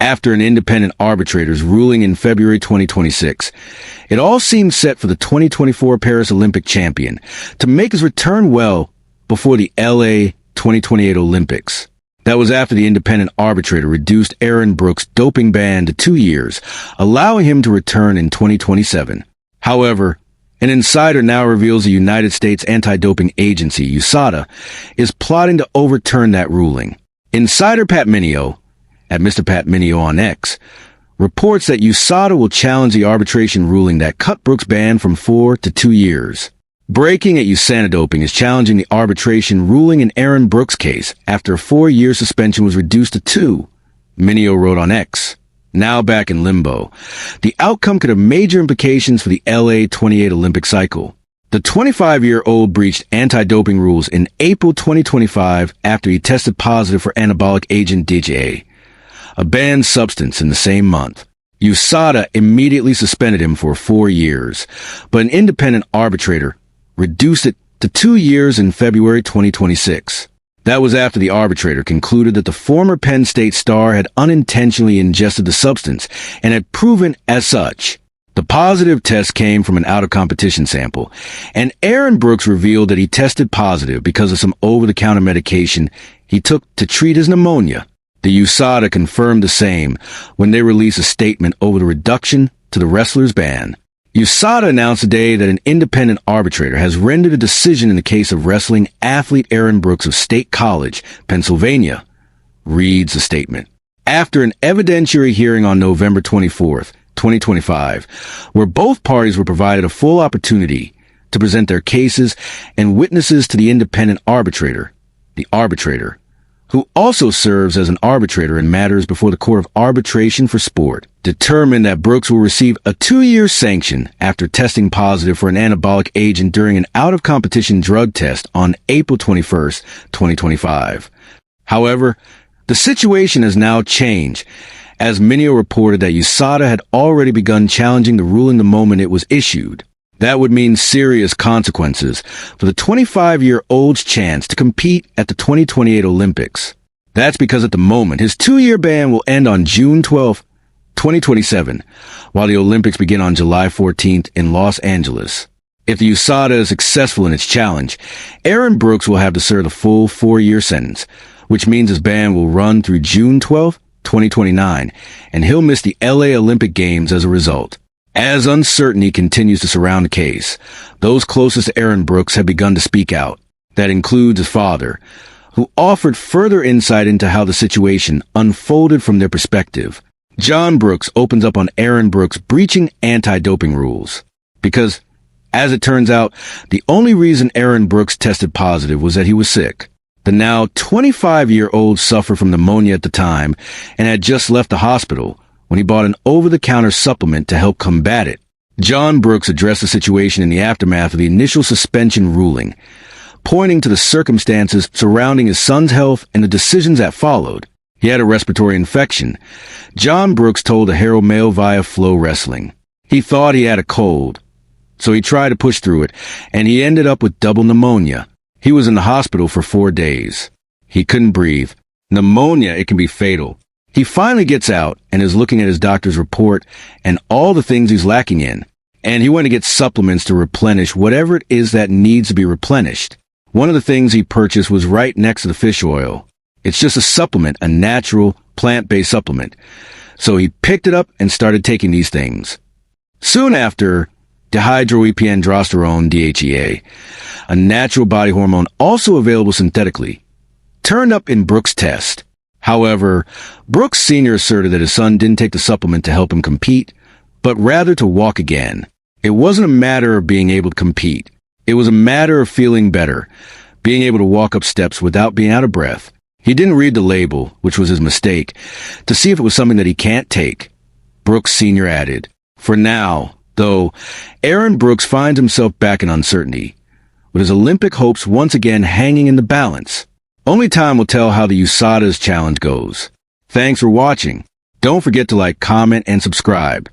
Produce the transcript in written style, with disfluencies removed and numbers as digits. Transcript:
after an independent arbitrator's ruling in February 2026. It all seemed set for the 2024 Paris Olympic champion to make his return well before the LA 2028 Olympics. That was after the independent arbitrator reduced Aaron Brooks' doping ban to 2 years, allowing him to return in 2027. However, an insider now reveals the United States anti-doping agency, USADA, is plotting to overturn that ruling. Insider Pat Mineo, at Mr. Pat Mineo on X, reports that USADA will challenge the arbitration ruling that cut Brooks' ban from 4 to 2 years. Breaking at USADA Doping is challenging the arbitration ruling in Aaron Brooks' case after a 4-year suspension was reduced to 2, Mineo wrote on X. Now back in limbo, the outcome could have major implications for the LA 28 Olympic cycle. The 25-year-old breached anti-doping rules in April 2025 after he tested positive for anabolic agent DHA, a banned substance, in the same month. USADA immediately suspended him for 4 years, but an independent arbitrator reduced it to 2 years in February 2026. That was after the arbitrator concluded that the former Penn State star had unintentionally ingested the substance and had proven as such. The positive test came from an out-of-competition sample, and Aaron Brooks revealed that he tested positive because of some over-the-counter medication he took to treat his pneumonia. The USADA confirmed the same when they released a statement over the reduction to the wrestler's ban. USADA announced today that an independent arbitrator has rendered a decision in the case of wrestling athlete Aaron Brooks of State College, Pennsylvania, reads the statement. After an evidentiary hearing on November 24th, 2025, where both parties were provided a full opportunity to present their cases and witnesses to the independent arbitrator, the arbitrator, who also serves as an arbitrator in matters before the Court of Arbitration for Sport, determined that Brooks will receive a 2-year sanction after testing positive for an anabolic agent during an out-of-competition drug test on April 21st, 2025. However, the situation has now changed, as Mineo reported that USADA had already begun challenging the ruling the moment it was issued. That would mean serious consequences for the 25-year-old's chance to compete at the 2028 Olympics. That's because at the moment, his 2-year ban will end on June 12, 2027, while the Olympics begin on July 14th in Los Angeles. If the USADA is successful in its challenge, Aaron Brooks will have to serve the full 4-year sentence, which means his ban will run through June 12, 2029, and he'll miss the LA Olympic Games as a result. As uncertainty continues to surround the case, those closest to Aaron Brooks have begun to speak out. That includes his father, who offered further insight into how the situation unfolded from their perspective. John Brooks opens up on Aaron Brooks breaching anti-doping rules. Because, as it turns out, the only reason Aaron Brooks tested positive was that he was sick. The now 25-year-old suffered from pneumonia at the time and had just left the hospital when he bought an over-the-counter supplement to help combat it. John Brooks addressed the situation in the aftermath of the initial suspension ruling, pointing to the circumstances surrounding his son's health and the decisions that followed. He had a respiratory infection. John Brooks told the Herald Mail via Flow Wrestling. He thought he had a cold, so he tried to push through it, and he ended up with double pneumonia. He was in the hospital for 4 days. He couldn't breathe. Pneumonia, it can be fatal. He finally gets out and is looking at his doctor's report and all the things he's lacking in. And he went to get supplements to replenish whatever it is that needs to be replenished. One of the things he purchased was right next to the fish oil. It's just a supplement, a natural, plant-based supplement. So he picked it up and started taking these things. Soon after, dihydroepiandrosterone, DHEA, a natural body hormone also available synthetically, turned up in Brooks' test. However, Brooks Sr. asserted that his son didn't take the supplement to help him compete, but rather to walk again. It wasn't a matter of being able to compete. It was a matter of feeling better, being able to walk up steps without being out of breath. He didn't read the label, which was his mistake, to see if it was something that he can't take. Brooks Sr. added, "For now, though, Aaron Brooks finds himself back in uncertainty, with his Olympic hopes once again hanging in the balance. Only time will tell how the USADA's challenge goes. Thanks for watching. Don't forget to like, comment, and subscribe.